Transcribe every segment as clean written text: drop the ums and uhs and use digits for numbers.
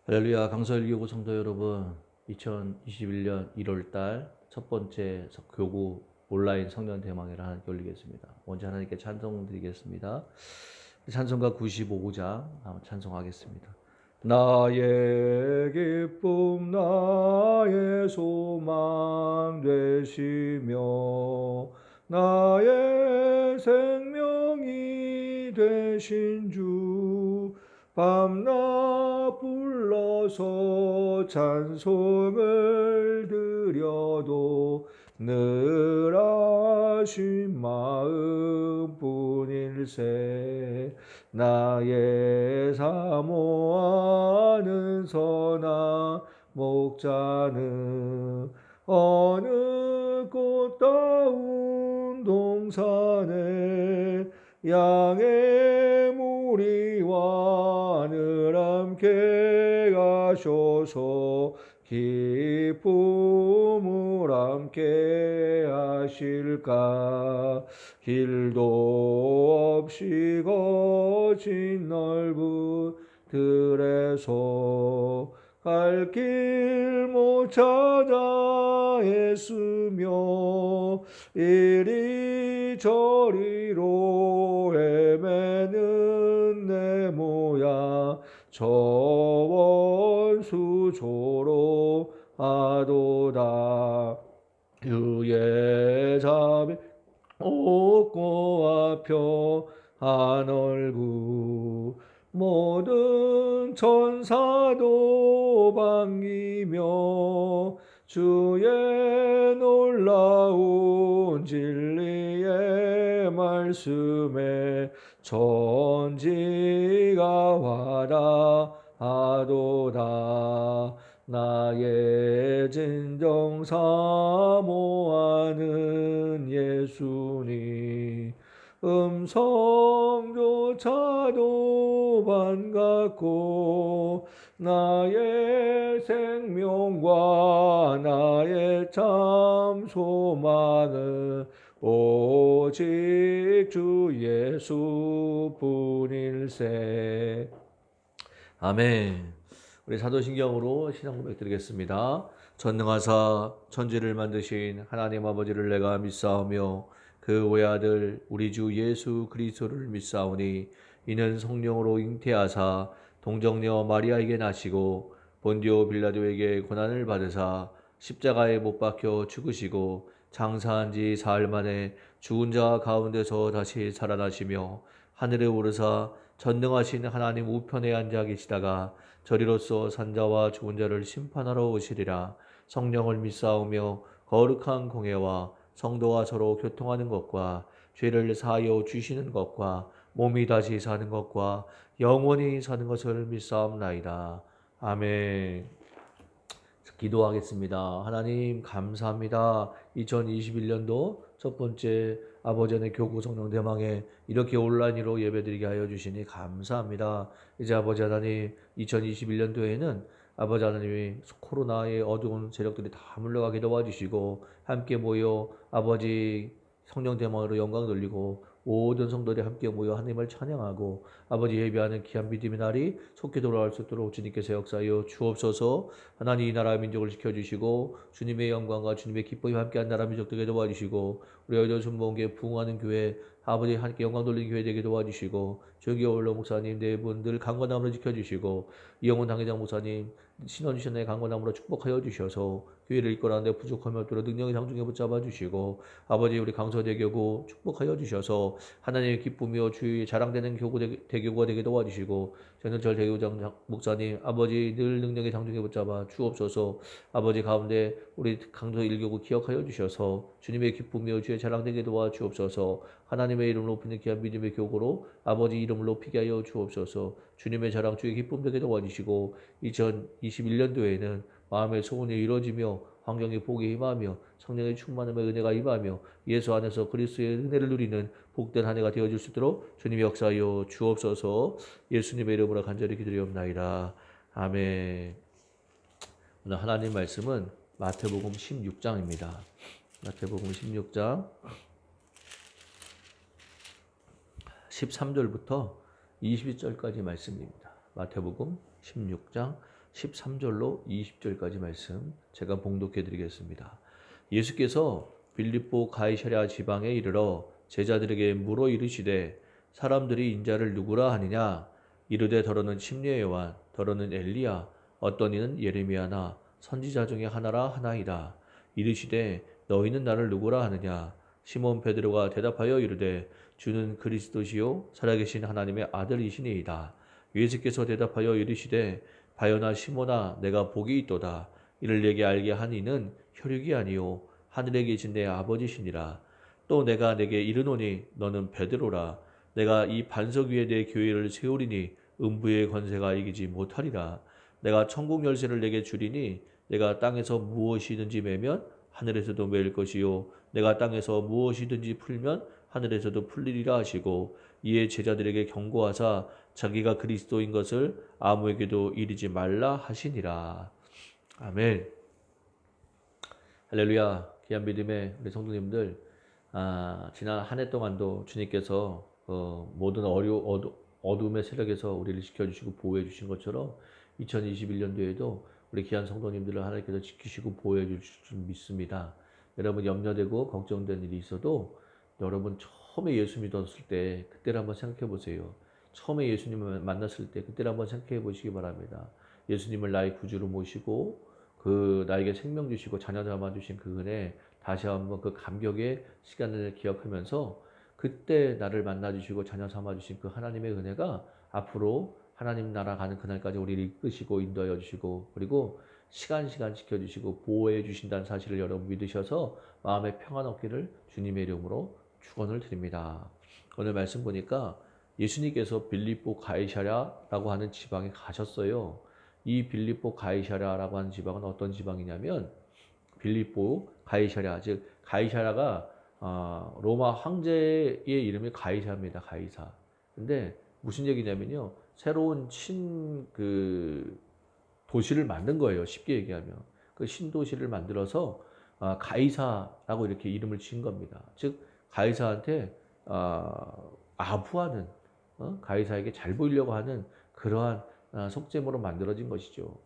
할렐루야. 강서일교구 성도 여러분, 2021년 1월달 첫 번째 교구 온라인 성령 대망회를 하나님께 올리겠습니다. 먼저 하나님께 찬송 드리겠습니다. 찬송가 95장 한번 찬송하겠습니다. 나의 기쁨 나의 소망 되시며 나의 생명이 되신 주 밤낮 불러서 찬송을 드려도 늘 아신 마음뿐일세. 나의 사모하는 선한 목자는 어느 꽃다운 동산에 양의 무리와 늘 함께 가셔서 기쁨을 함께 하실까. 길도 없이 거친 넓은 들에서 갈 길 못 찾아 애쓰며 이리저리로 헤매는 내 모양 저 원수 조로하도다. 그의 자비 옥고와 평안 얼굴 모든 천사도 반기며 주의 놀라운 진리의 말씀에 천지가 화답하도다. 나의 진정 사모하는 예수님 음성조차도 반갑고 나의 생명과 나의 참 소망은 오직 주 예수뿐일세. 아멘. 우리 사도신경으로 신앙 고백 드리겠습니다. 전능하사 천지를 만드신 하나님 아버지를 내가 믿사오며 그 외아들 우리 주 예수 그리스도를 믿사오니 이는 성령으로 잉태하사 동정녀 마리아에게 나시고 본디오 빌라도에게 고난을 받으사 십자가에 못 박혀 죽으시고 장사한 지 사흘 만에 죽은 자 가운데서 다시 살아나시며 하늘에 오르사 전능하신 하나님 우편에 앉아 계시다가 저리로서 산자와 죽은 자를 심판하러 오시리라. 성령을 믿사오며 거룩한 공예와 성도와 서로 교통하는 것과 죄를 사하여 주시는 것과 몸이 다시 사는 것과 영원히 사는 것을 믿사옵나이다. 아멘. 기도하겠습니다. 하나님 감사합니다. 2021년도 첫 번째 아버지 안의 교구 성령 대망에 이렇게 온라인으로 예배드리게 하여 주시니 감사합니다. 이제 아버지 하나님 2021년도에는 아버지 하나님이 코로나의 어두운 세력들이 다 물러가게 도와주시고 함께 모여 아버지 성령 대망으로 영광 돌리고 모든 성도들이 함께 모여 하나님을 찬양하고 아버지 예배하는 귀한 믿음의 날이 속히 돌아올 수 있도록 주님께서 역사하여 주옵소서. 하나님 이 나라 민족을 지켜주시고 주님의 영광과 주님의 기쁨이 함께한 나라 민족 되게 도와주시고 우리 여전 순복음교회 부흥하는 교회 아버지 하나님께 영광 돌리는 교회 되게 도와주시고 조기 올로 목사님 네 분들 강건함으로 지켜주시고 이영훈 당회장 목사님 신원주신의 강건함으로 축복하여 주셔서 교회를 이끌어가는데 부족함이 없도록 능력의 장중에 붙잡아 주시고 아버지 우리 강서대교구 축복하여 주셔서 하나님의 기쁨이요 주의 자랑되는 대교구가 되게 도와주시고 전현철 대교장 목사님 아버지 늘 능력의 장중에 붙잡아 주옵소서. 아버지 가운데 우리 강서 일교구 기억하여 주셔서 주님의 기쁨이요 주의 자랑되게 도와주옵소서. 하나님의 이름을 높이는 귀한 믿음의 교구로 아버지 이름을 높이게 하여 주옵소서. 주님의 자랑 주의 기쁨 되게 도와주시고 2021년도에는 마음의 소원이 이루어지며 환경의 복이 임하며 성령의 충만함의 은혜가 임하며 예수 안에서 그리스도의 은혜를 누리는 복된 한 해가 되어줄 수 있도록 주님이 역사하여 주옵소서. 예수님의 이름으로 간절히 기도리옵나이다. 아멘. 오늘 하나님 말씀은 마태복음 16장입니다. 마태복음 16장 13절부터 22절까지 말씀입니다. 마태복음 16장 13절로 20절까지 말씀 제가 봉독해 드리겠습니다. 예수께서 빌립보 가이사랴 지방에 이르러 제자들에게 물어 이르시되 사람들이 인자를 누구라 하느냐 이르되 더러는 침례 요한 더러는 엘리야 어떤 이는 예레미야나 선지자 중에 하나라 하나이다. 이르시되 너희는 나를 누구라 하느냐 시몬 베드로가 대답하여 이르되 주는 그리스도시요 살아계신 하나님의 아들이시니이다. 예수께서 대답하여 이르시되 바요나 시몬아 내가 복이 있도다. 이를 내게 알게 한 이는 혈육이 아니요 하늘에 계신 내 아버지시니라. 또 내가 내게 이르노니 너는 베드로라. 내가 이 반석 위에 내 교회를 세우리니 음부의 권세가 이기지 못하리라. 내가 천국 열쇠를 내게 주리니 내가 땅에서 무엇이든지 매면 하늘에서도 매일 것이요 내가 땅에서 무엇이든지 풀면 하늘에서도 풀리리라 하시고 이에 제자들에게 경고하사 자기가 그리스도인 것을 아무에게도 이르지 말라 하시니라. 아멘. 할렐루야. 귀한 믿음의 우리 성도님들, 지난 한 해 동안도 주님께서 모든 어둠의 세력에서 우리를 지켜주시고 보호해 주신 것처럼 2021년도에도 우리 귀한 성도님들을 하나님께서 지키시고 보호해 주실 줄 믿습니다. 여러분 염려되고 걱정된 일이 있어도 여러분 처음에 예수 믿었을 때 그때를 한번 생각해 보세요. 처음에 예수님을 만났을 때 그때를 한번 생각해 보시기 바랍니다. 예수님을 나의 구주로 모시고 그 나에게 생명 주시고 자녀 삼아 주신 그 은혜 다시 한번 그 감격의 시간을 기억하면서 그때 나를 만나 주시고 자녀 삼아 주신 그 하나님의 은혜가 앞으로 하나님 나라 가는 그날까지 우리를 이끄시고 인도하여 주시고 그리고 시간 지켜주시고 보호해 주신다는 사실을 여러분 믿으셔서 마음의 평안 얻기를 주님의 이름으로 축원을 드립니다. 오늘 말씀 보니까 예수님께서 빌립보 가이사랴라고 하는 지방에 가셨어요. 이 빌립보 가이사랴라고 하는 지방은 어떤 지방이냐면 빌립보 가이사랴 즉 가이사랴가 로마 황제의 이름이 가이사입니다. 가이사. 근데 무슨 얘기냐면요. 새로운 도시를 만든 거예요. 쉽게 얘기하면. 그 신도시를 만들어서 가이사라고 이렇게 이름을 지은 겁니다. 즉 가이사한테 아부하는 가이사에게 잘 보이려고 하는 그러한 속셈으로 만들어진 것이죠.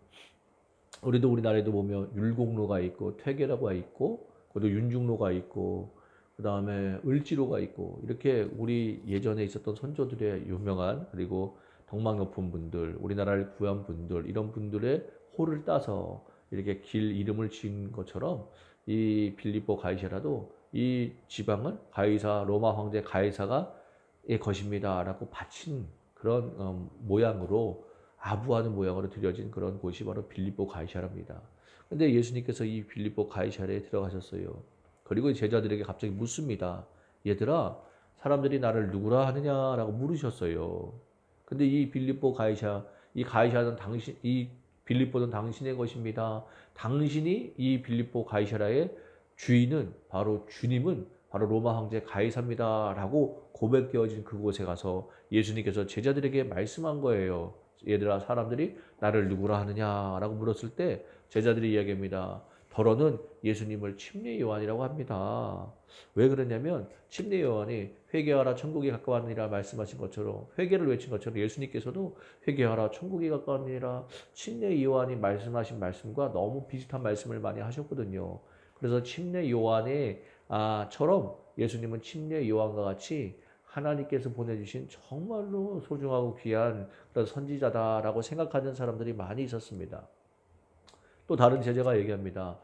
우리도 우리나라에도 보면 율곡로가 있고 퇴계로가 있고 그리고 윤중로가 있고 그 다음에 을지로가 있고 이렇게 우리 예전에 있었던 선조들의 유명한 그리고 덕망 높은 분들 우리나라를 구한 분들 이런 분들의 호를 따서 이렇게 길 이름을 지은 것처럼 이 빌립보 가이사라도 이 지방은 가이사 로마 황제 가이사가 의 것입니다라고 바친 그런 모양으로 아부하는 모양으로 드려진 그런 곳이 바로 빌립보 가이사라입니다. 근데 예수님께서 이 빌립보 가이사라에 들어가셨어요. 그리고 제자들에게 갑자기 묻습니다. 얘들아, 사람들이 나를 누구라 하느냐라고 물으셨어요. 근데 이 빌립보 가이사, 이 가이사는 이 빌립보는 당신의 것입니다. 당신이 이 빌립보 가이사라의 주인은 바로 주님은 바로 로마 황제 가이사입니다라고 고백되어진 그곳에 가서 예수님께서 제자들에게 말씀한 거예요. 얘들아 사람들이 나를 누구라 하느냐라고 물었을 때 제자들이 이야기합니다. 더러는 예수님을 침례 요한이라고 합니다. 왜 그러냐면 침례 요한이 회개하라 천국이 가까웠느니라 말씀하신 것처럼 회개를 외친 것처럼 예수님께서도 회개하라 천국이 가까웠느니라 침례 요한이 말씀하신 말씀과 너무 비슷한 말씀을 많이 하셨거든요. 그래서 침례 요한의 처럼 예수님은 침례 요한과 같이 하나님께서 보내주신 정말로 소중하고 귀한 그런 선지자다라고 생각하는 사람들이 많이 있었습니다. 또 다른 제자가 얘기합니다.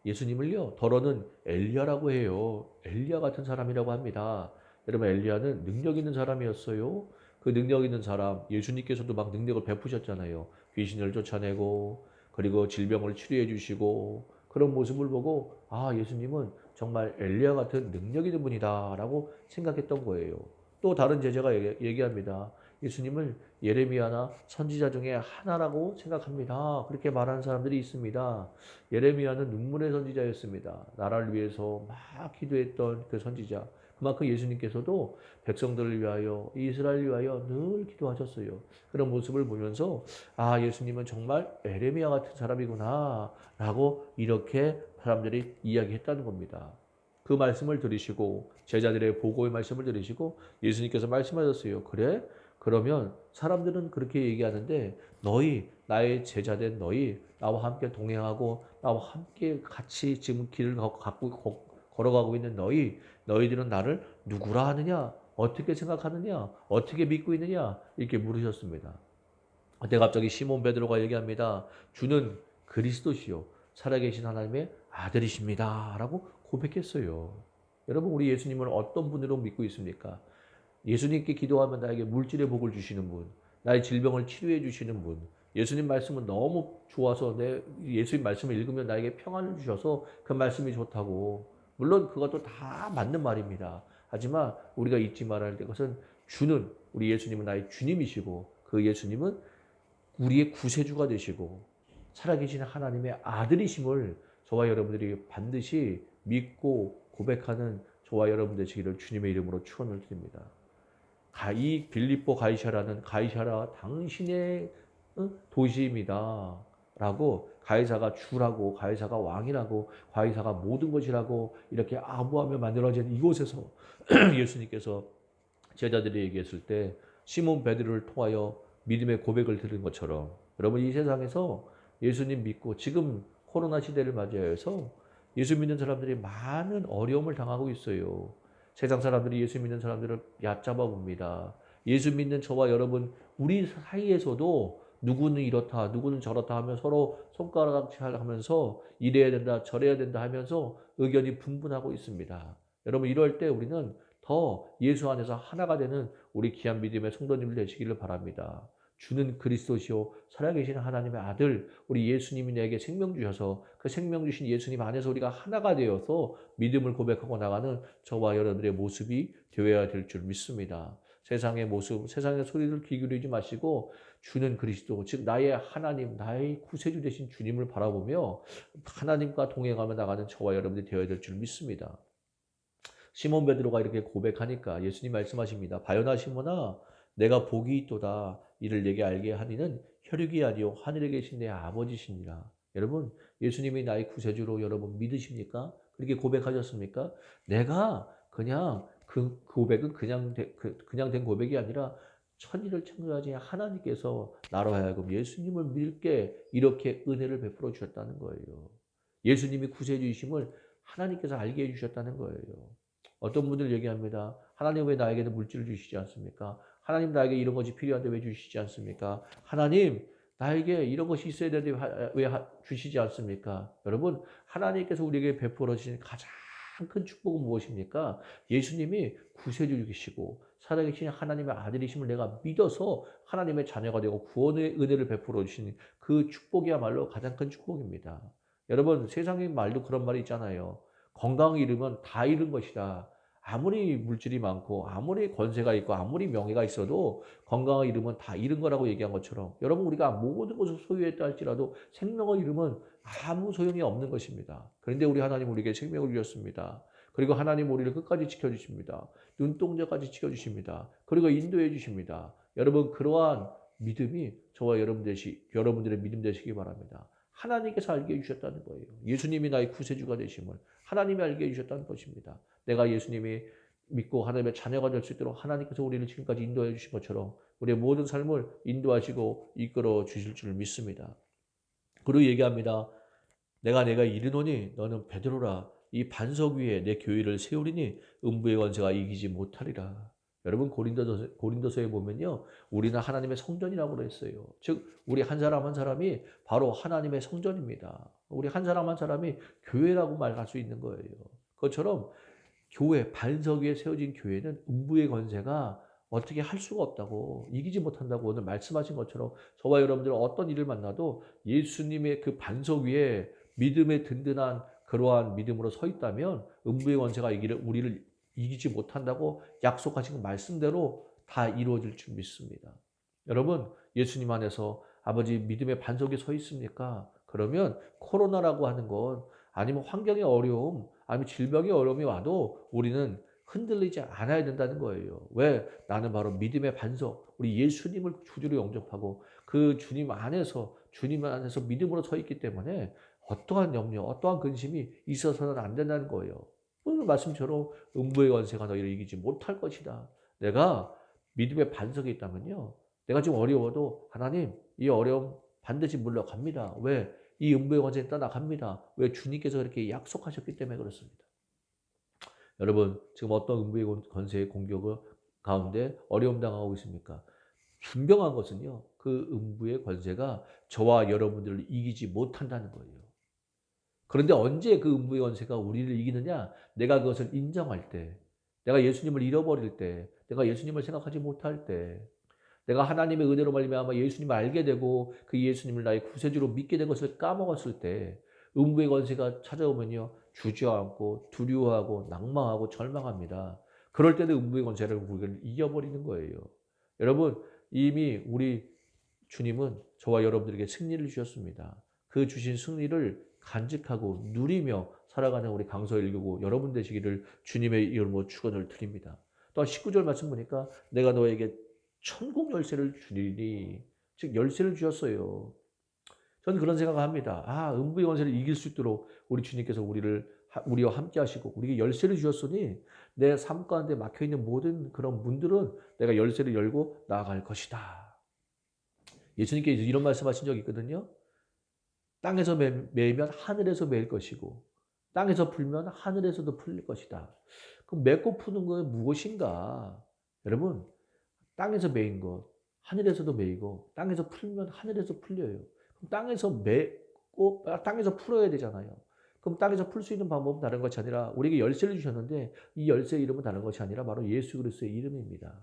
예수님을요 더러는 엘리야라고 해요. 엘리야 같은 사람이라고 합니다. 여러분 엘리야는 능력 있는 사람이었어요. 그 능력 있는 사람 예수님께서도 막 능력을 베푸셨잖아요. 귀신을 쫓아내고 그리고 질병을 치료해 주시고 그런 모습을 보고 예수님은 정말 엘리야 같은 능력 있는 분이다라고 생각했던 거예요. 또 다른 제자가 얘기합니다. 예수님을 예레미야나 선지자 중에 하나라고 생각합니다. 그렇게 말하는 사람들이 있습니다. 예레미야는 눈물의 선지자였습니다. 나라를 위해서 막 기도했던 그 선지자. 그만큼 예수님께서도 백성들을 위하여 이스라엘을 위하여 늘 기도하셨어요. 그런 모습을 보면서 예수님은 정말 예레미야 같은 사람이구나 라고 이렇게 사람들이 이야기했다는 겁니다. 그 말씀을 들으시고 제자들의 보고의 말씀을 들으시고 예수님께서 말씀하셨어요. 그래? 그러면 사람들은 그렇게 얘기하는데 너희 나의 제자된 너희, 나와 함께 동행하고 나와 함께 같이 지금 길을 걸어가고 있는 너희들은 나를 누구라 하느냐? 어떻게 생각하느냐? 어떻게 믿고 있느냐? 이렇게 물으셨습니다. 그때 갑자기 시몬 베드로가 얘기합니다. 주는 그리스도시요 살아계신 하나님의 아들이십니다. 라고 고백했어요. 여러분, 우리 예수님을 어떤 분으로 믿고 있습니까? 예수님께 기도하면 나에게 물질의 복을 주시는 분, 나의 질병을 치료해 주시는 분, 예수님 말씀은 너무 좋아서 내 예수님 말씀을 읽으면 나에게 평안을 주셔서 그 말씀이 좋다고. 물론 그것도 다 맞는 말입니다. 하지만 우리가 잊지 말아야 될 것은 주는, 우리 예수님은 나의 주님이시고 그 예수님은 우리의 구세주가 되시고 살아계신 하나님의 아들이심을 저와 여러분들이 반드시 믿고 고백하는 저와 여러분 되시기를 주님의 이름으로 축원을 드립니다. 이 빌립보 가이사라는 가이사라 당신의 도시입니다. 라고 가이사가 주라고 가이사가 왕이라고 가이사가 모든 것이라고 이렇게 아부하며 만들어진 이곳에서 예수님께서 제자들이 얘기했을 때 시몬 베드로를 통하여 믿음의 고백을 들은 것처럼 여러분 이 세상에서 예수님 믿고 지금 코로나 시대를 맞이하여서 예수 믿는 사람들이 많은 어려움을 당하고 있어요. 세상 사람들이 예수 믿는 사람들을 얕잡아 봅니다. 예수 믿는 저와 여러분 우리 사이에서도 누구는 이렇다 누구는 저렇다 하며 서로 손가락질 하면서 이래야 된다 저래야 된다 하면서 의견이 분분하고 있습니다. 여러분 이럴 때 우리는 더 예수 안에서 하나가 되는 우리 귀한 믿음의 성도님들 되시기를 바랍니다. 주는 그리스도시요 살아계신 하나님의 아들 우리 예수님이 내게 생명 주셔서 그 생명 주신 예수님 안에서 우리가 하나가 되어서 믿음을 고백하고 나가는 저와 여러분들의 모습이 되어야 될 줄 믿습니다. 세상의 모습, 세상의 소리를 귀 기울이지 마시고 주는 그리스도, 즉 나의 하나님, 나의 구세주 되신 주님을 바라보며 하나님과 동행하며 나가는 저와 여러분들이 되어야 될 줄 믿습니다. 시몬 베드로가 이렇게 고백하니까 예수님 말씀하십니다. 바요나 시몬아 내가 복이 있도다 이를 내게 알게 하니는 혈육이 아니요 하늘에 계신 내 아버지시니라. 여러분 예수님이 나의 구세주로 여러분 믿으십니까? 그렇게 고백하셨습니까? 내가 그냥 그 고백은 그냥 된 고백이 아니라 천지를 창조하신 하나님께서 나로 하여금 예수님을 믿게 이렇게 은혜를 베풀어 주셨다는 거예요. 예수님이 구세주이심을 하나님께서 알게 해주셨다는 거예요. 어떤 분들 얘기합니다. 하나님 왜 나에게는 물질을 주시지 않습니까? 하나님 나에게 이런 것이 필요한데 왜 주시지 않습니까? 하나님 나에게 이런 것이 있어야 되는데 왜 주시지 않습니까? 여러분 하나님께서 우리에게 베풀어 주신 가장 큰 축복은 무엇입니까? 예수님이 구세주이시고 살아계신 하나님의 아들이심을 내가 믿어서 하나님의 자녀가 되고 구원의 은혜를 베풀어 주신 그 축복이야말로 가장 큰 축복입니다. 여러분 세상의 말도 그런 말이 있잖아요. 건강을 잃으면 다 잃은 것이다. 아무리 물질이 많고 아무리 권세가 있고 아무리 명예가 있어도 건강을 잃으면 다 잃은 거라고 얘기한 것처럼 여러분 우리가 모든 것을 소유했다 할지라도 생명을 잃으면 아무 소용이 없는 것입니다. 그런데 우리 하나님 우리에게 생명을 주셨습니다. 그리고 하나님 우리를 끝까지 지켜주십니다. 눈동자까지 지켜주십니다. 그리고 인도해 주십니다. 여러분 그러한 믿음이 저와 여러분들의 믿음 되시기 바랍니다. 하나님께서 알게 해주셨다는 거예요. 예수님이 나의 구세주가 되심을 하나님이 알게 해주셨다는 것입니다. 내가 예수님이 믿고 하나님의 자녀가 될 수 있도록 하나님께서 우리를 지금까지 인도해 주신 것처럼 우리의 모든 삶을 인도하시고 이끌어 주실 줄 믿습니다. 그리고 얘기합니다. 내가 이르노니 너는 베드로라 이 반석 위에 내 교회를 세우리니 음부의 권세가 이기지 못하리라. 여러분 고린도서에 보면요. 우리는 하나님의 성전이라고 그랬어요. 즉 우리 한 사람 한 사람이 바로 하나님의 성전입니다. 우리 한 사람 한 사람이 교회라고 말할 수 있는 거예요. 그것처럼 교회 반석 위에 세워진 교회는 음부의 권세가 어떻게 할 수가 없다고 이기지 못한다고 오늘 말씀하신 것처럼 저와 여러분들은 어떤 일을 만나도 예수님의 그 반석 위에 믿음의 든든한 그러한 믿음으로 서 있다면 음부의 권세가 우리를 이기지 못한다고 약속하신 말씀대로 다 이루어질 줄 믿습니다. 여러분 예수님 안에서 아버지 믿음의 반석에 서 있습니까? 그러면 코로나라고 하는 것 아니면 환경의 어려움 아니면 질병의 어려움이 와도 우리는 흔들리지 않아야 된다는 거예요. 왜? 나는 바로 믿음의 반석, 우리 예수님을 주주로 영접하고 그 주님 안에서 믿음으로 서 있기 때문에 어떠한 염려, 어떠한 근심이 있어서는 안 된다는 거예요. 오늘 말씀처럼 음부의 권세가 너희를 이기지 못할 것이다. 내가 믿음의 반석에 있다면요. 내가 지금 어려워도 하나님 이 어려움 반드시 물러갑니다. 왜? 이 음부의 권세는 떠나갑니다. 왜? 주님께서 그렇게 약속하셨기 때문에 그렇습니다. 여러분 지금 어떤 음부의 권세의 공격을 가운데 어려움 당하고 있습니까? 분명한 것은요. 그 음부의 권세가 저와 여러분들을 이기지 못한다는 거예요. 그런데 언제 그 음부의 권세가 우리를 이기느냐? 내가 그것을 인정할 때, 내가 예수님을 잃어버릴 때, 내가 예수님을 생각하지 못할 때, 내가 하나님의 은혜로 말미암아 예수님을 알게 되고 그 예수님을 나의 구세주로 믿게 된 것을 까먹었을 때 음부의 권세가 찾아오면요. 주저앉고 두려워하고 낭망하고 절망합니다. 그럴 때는 음부의 권세를 우리를 이겨버리는 거예요. 여러분 이미 우리 주님은 저와 여러분들에게 승리를 주셨습니다. 그 주신 승리를 간직하고 누리며 살아가는 우리 강서 1교구 여러분 되시기를 주님의 이름으로 축원을 드립니다. 또 19절 말씀 보니까 내가 너에게 천국 열쇠를 주리니 즉 열쇠를 주셨어요. 저는 그런 생각을 합니다. 음부의 권세를 이길 수 있도록 우리 주님께서 우리와 함께 하시고 우리에게 열쇠를 주셨으니 내 삶 가운데 막혀 있는 모든 그런 문들은 내가 열쇠를 열고 나아갈 것이다. 예수님께서 이런 말씀하신 적이 있거든요. 땅에서 매면 하늘에서 매일 것이고 땅에서 풀면 하늘에서도 풀릴 것이다. 그럼 맺고 푸는 건 무엇인가? 여러분 땅에서 매인 것 하늘에서도 매이고 땅에서 풀면 하늘에서 풀려요. 그럼 땅에서 매고 땅에서 풀어야 되잖아요. 그럼 땅에서 풀 수 있는 방법은 다른 것이 아니라 우리에게 열쇠를 주셨는데 이 열쇠의 이름은 다른 것이 아니라 바로 예수 그리스도의 이름입니다.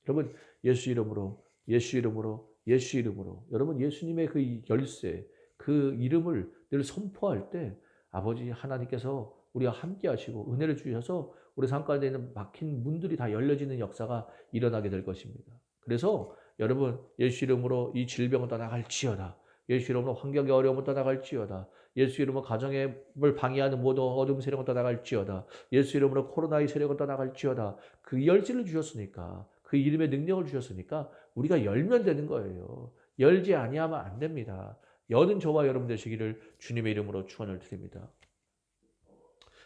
여러분 예수 이름으로 예수 이름으로 예수 이름으로 여러분 예수님의 그 열쇠 그 이름을 늘 선포할 때 아버지 하나님께서 우리와 함께 하시고 은혜를 주셔서 우리 삶 가운데 있는 막힌 문들이 다 열려지는 역사가 일어나게 될 것입니다. 그래서 여러분 예수 이름으로 이 질병을 떠나갈지어다. 예수 이름으로 환경의 어려움을 떠나갈지어다. 예수 이름으로 가정을 방해하는 모든 어둠 세력을 떠나갈지어다. 예수 이름으로 코로나의 세력을 떠나갈지어다. 그 열쇠를 주셨으니까 그 이름의 능력을 주셨으니까 우리가 열면 되는 거예요. 열지 아니하면 안 됩니다. 여는 저와 여러분 되시기를 주님의 이름으로 축원을 드립니다.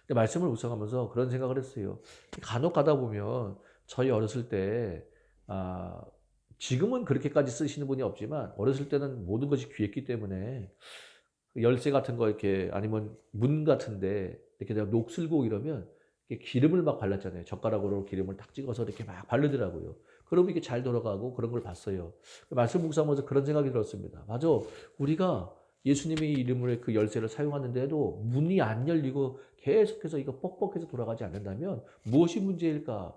말씀을 묵상하면서 그런 생각을 했어요. 간혹 가다 보면 저희 어렸을 때 지금은 그렇게까지 쓰시는 분이 없지만 어렸을 때는 모든 것이 귀했기 때문에 열쇠 같은 거 이렇게 아니면 문 같은데 이렇게 내가 녹슬고 이러면 이렇게 기름을 막 발랐잖아요. 젓가락으로 기름을 딱 찍어서 이렇게 막 바르더라고요. 그러면 이게 잘 돌아가고 그런 걸 봤어요. 말씀 묵상하면서 그런 생각이 들었습니다. 맞아. 우리가 예수님의 이름으로 그 열쇠를 사용하는데도 문이 안 열리고 계속해서 이거 뻑뻑해서 돌아가지 않는다면 무엇이 문제일까?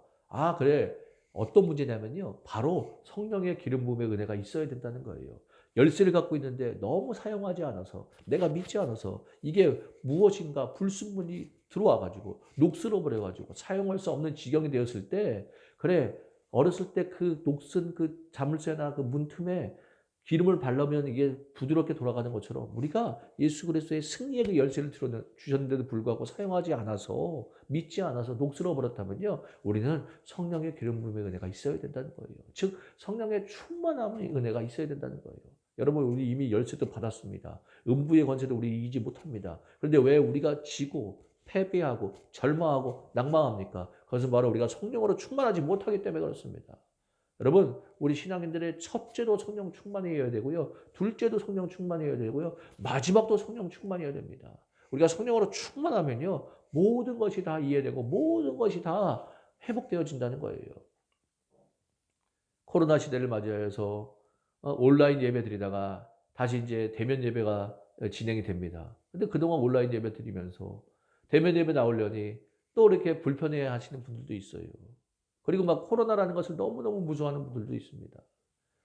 그래. 어떤 문제냐면요. 바로 성령의 기름 부음의 은혜가 있어야 된다는 거예요. 열쇠를 갖고 있는데 너무 사용하지 않아서 내가 믿지 않아서 이게 무엇인가 불순물이 들어와 가지고 녹슬어 버려 가지고 사용할 수 없는 지경이 되었을 때 그래 어렸을 때 그 녹슨 그 자물쇠나 그 문틈에 기름을 바르면 이게 부드럽게 돌아가는 것처럼 우리가 예수 그리스도의 승리의 그 열쇠를 주셨는데도 불구하고 사용하지 않아서 믿지 않아서 녹슬어 버렸다면요. 우리는 성령의 기름 부음의 은혜가 있어야 된다는 거예요. 즉 성령의 충만함의 은혜가 있어야 된다는 거예요. 여러분 우리 이미 열쇠도 받았습니다. 음부의 권세도 우리 이기지 못합니다. 그런데 왜 우리가 지고 패배하고 절망하고 낭망합니까? 그것은 바로 우리가 성령으로 충만하지 못하기 때문에 그렇습니다. 여러분 우리 신앙인들의 첫째도 성령 충만해야 되고요. 둘째도 성령 충만해야 되고요. 마지막도 성령 충만해야 됩니다. 우리가 성령으로 충만하면요. 모든 것이 다 이해되고 모든 것이 다 회복되어진다는 거예요. 코로나 시대를 맞이해서 온라인 예배 드리다가 다시 이제 대면 예배가 진행이 됩니다. 근데 그동안 온라인 예배 드리면서 대면 예배 나오려니 또 이렇게 불편해 하시는 분들도 있어요. 그리고 막 코로나라는 것을 너무너무 무서워하는 분들도 있습니다.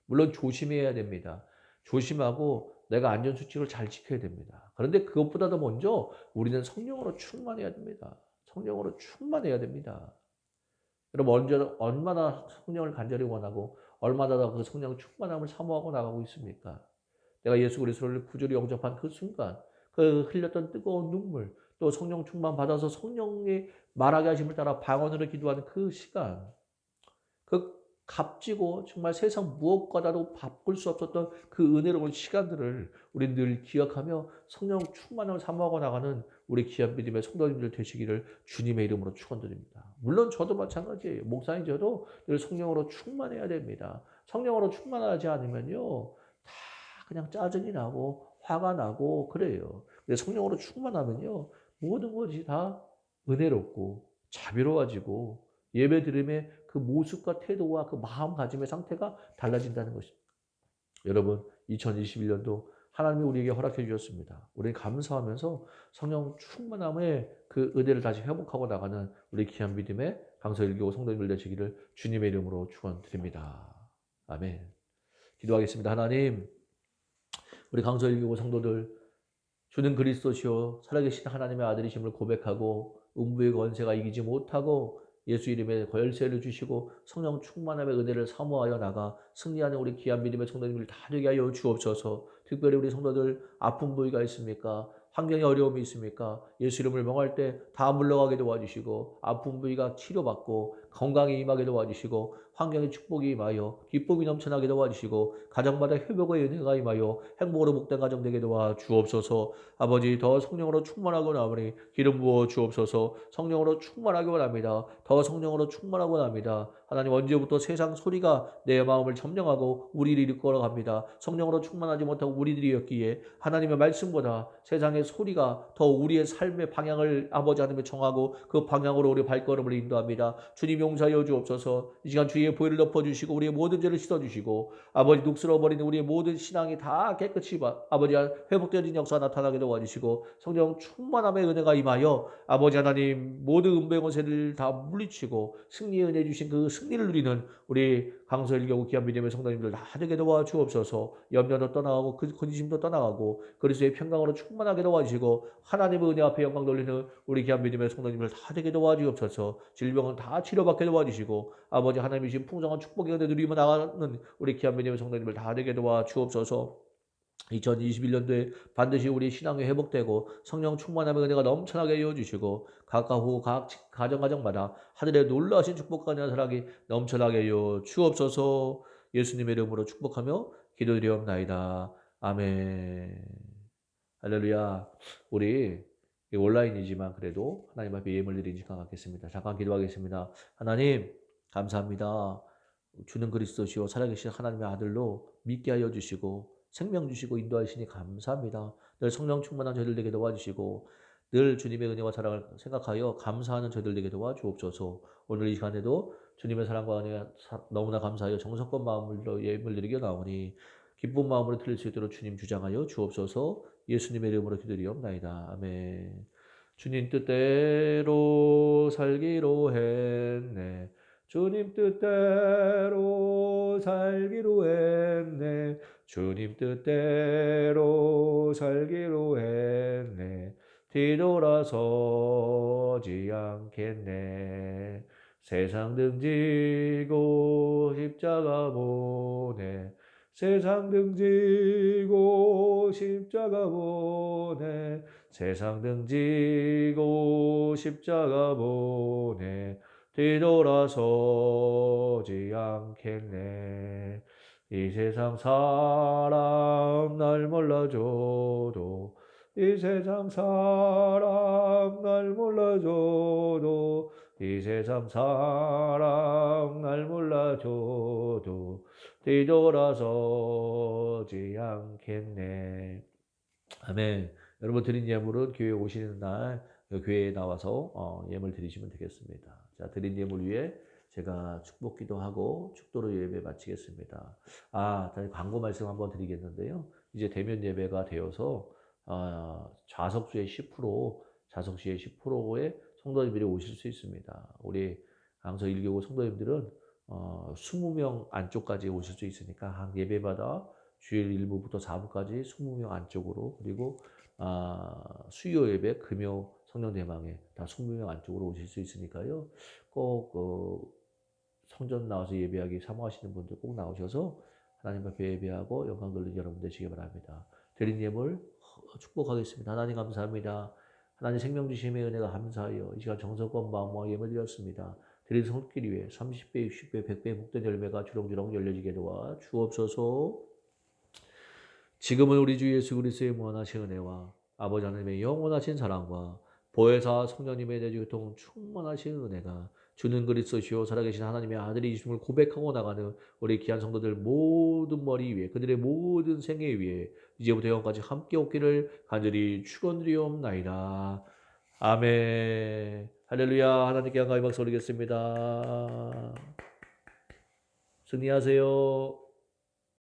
물론 조심해야 됩니다. 조심하고 내가 안전수칙을 잘 지켜야 됩니다. 그런데 그것보다도 먼저 우리는 성령으로 충만해야 됩니다. 성령으로 충만해야 됩니다. 여러분 얼마나 성령을 간절히 원하고 얼마나 그 성령 충만함을 사모하고 나가고 있습니까? 내가 예수 그리스도를 구주로 영접한 그 순간 그 흘렸던 뜨거운 눈물 또 성령 충만 받아서 성령의 말하게 하심을 따라 방언으로 기도하는 그 시간 그 값지고 정말 세상 무엇과도 바꿀 수 없었던 그 은혜로운 시간들을 우리 늘 기억하며 성령 충만함을 사모하고 나가는 우리 귀한 믿음의 성도님들 되시기를 주님의 이름으로 축원드립니다. 물론 저도 마찬가지예요. 목사님 저도 늘 성령으로 충만해야 됩니다. 성령으로 충만하지 않으면요. 다 그냥 짜증이 나고 화가 나고 그래요. 근데 성령으로 충만하면요. 모든 것이 다 은혜롭고 자비로워지고 예배 드림의 그 모습과 태도와 그 마음가짐의 상태가 달라진다는 것입니다. 여러분 2021년도 하나님이 우리에게 허락해 주셨습니다. 우리는 감사하면서 성령 충만함의 그 은혜를 다시 회복하고 나가는 우리 귀한 믿음의 강서일교 성도님들 되시기를 주님의 이름으로 축원드립니다. 아멘. 기도하겠습니다. 하나님, 우리 강서일교 성도들 주는 그리스도시요 살아계신 하나님의 아들이심을 고백하고 음부의 권세가 이기지 못하고 예수 이름에 권세를 주시고 성령 충만함의 은혜를 사모하여 나가 승리하는 우리 귀한 믿음의 성도님들 다 되게 하여 주옵소서. 특별히 우리 성도들 아픈 부위가 있습니까? 환경에 어려움이 있습니까? 예수 이름을 명할 때 다 물러가게 도와주시고 아픈 부위가 치료받고 건강에 임하게 도와주시고 환경의 축복이 임하여 기쁨이 넘쳐나게 도와주시고 가정마다 회복의 은혜가 임하여 행복으로 복된 가정 되게 도와주옵소서. 아버지 더 성령으로 충만하고 나오니 기름 부어 주옵소서. 성령으로 충만하기 원합니다. 더 성령으로 충만하고 원합니다. 하나님 언제부터 세상 소리가 내 마음을 점령하고 우리를 이끌어갑니다. 성령으로 충만하지 못하고 우리들이었기에 하나님의 말씀보다 세상의 소리가 더 우리의 삶의 방향을 아버지 하나님의 정하고 그 방향으로 우리 발걸음을 인도합니다. 주님 용서하여 주옵소서. 이 시간 주의 보혈을 덮어주시고 우리의 모든 죄를 씻어주시고 아버지 녹슬어버리는 우리의 모든 신앙이 다 깨끗이 아버지 회복되어진 역사 나타나게 도와주시고 성령 충만함의 은혜가 임하여 아버지 하나님 모든 음부의 권세를 다 물리치고 승리의 은혜 주신 그 승리를 누리는 우리 강서일교 귀한 믿음의 성도님들 다 되게 도와주옵소서. 염려도 떠나가고 그 근심도 떠나가고 그리스도의 평강으로 충만하게 도와주시고 하나님의 은혜 앞에 영광 돌리는 우리 귀한 믿음의 성도님들 다 되게 도와주옵소서. 질병은 다 치료받게 도와주시고 아버지 하나님이신 풍성한 축복의 은혜 누리며 나가는 우리 귀한 믿음의 성도님들 다 되게 도와주옵소서. 2021년도에 반드시 우리 신앙이 회복되고 성령 충만함의 은혜가 넘쳐나게 이어주시고 각각 각 가정마다 하늘의 놀라신 축복과 사랑이 넘쳐나게 이어 주옵소서. 예수님의 이름으로 축복하며 기도드리옵나이다. 아멘. 할렐루야. 우리 온라인이지만 그래도 하나님 앞에 예물 드리는 시간 갖겠습니다. 잠깐 기도하겠습니다. 하나님 감사합니다. 주는 그리스도시요 살아계신 하나님의 아들로 믿게 하여 주시고 생명 주시고 인도하시니 감사합니다. 늘 성령 충만한 저희들 되게 도와주시고 늘 주님의 은혜와 사랑을 생각하여 감사하는 저희들 되게 도와주옵소서. 오늘 이 시간에도 주님의 사랑과 은혜 너무나 감사하여 정성껏 마음으로 예물 드리게 나오니 기쁜 마음으로 드릴 수 있도록 주님 주장하여 주옵소서. 예수님의 이름으로 기도드리옵나이다. 아멘. 주님 뜻대로 살기로 했네. 주님 뜻대로 살기로 했네. 주님 뜻대로 살기로 했네. 뒤돌아서지 않겠네. 세상 등지고 십자가 보내. 세상 등지고 십자가 보내. 세상 등지고 십자가 보내. 뒤돌아서지 않겠네. 이 세상 사람 날 몰라줘도 이 세상 사람 날 몰라줘도 이 세상 사람 날 몰라줘도 뒤돌아서지 않겠네. 아멘. 여러분 드린 예물은 교회 오시는 날 교회에 나와서 예물 드리시면 되겠습니다. 자, 드린 예물 위에 제가 축복 기도하고 축도로 예배 마치겠습니다. 다시 광고 말씀 한번 드리겠는데요. 이제 대면 예배가 되어서 좌석수의 10%, 좌석수의 10%의 성도님들이 오실 수 있습니다. 우리 강서 1교구 성도님들은 20명 안쪽까지 오실 수 있으니까 한 예배마다 주일 1부부터 4부까지 20명 안쪽으로 그리고 수요 예배 금요 성령 대망에 다 20명 안쪽으로 오실 수 있으니까요. 꼭 성전 나와서 예배하기 사모하시는 분들 꼭 나오셔서 하나님 앞에 예배하고 영광 돌리는 여러분 되시기 바랍니다. 드린 예물 축복하겠습니다. 하나님 감사합니다. 하나님 생명 주심의 은혜가 감사하여 이 시간 정성껏 마음과 예물 드렸습니다. 드린 손길 위에 30배, 60배, 100배 복된 열매가 주렁주렁 열려지게 도와 주옵소서. 지금은 우리 주 예수 그리스도의 무한하신 은혜와 아버지 하나님의 영원하신 사랑과 보혜사 성령님의 내주통 충만하신 은혜가 주는 그리스도시요 살아계신 하나님의 아들이심을 고백하고 나가는 우리 귀한 성도들 모든 머리 위에 그들의 모든 생애 위에 이제부터 영원까지 함께 없기를 간절히 축원드리옵나이다. 아멘. 할렐루야. 하나님께 영광의 박수 올리겠습니다. 승리하세요.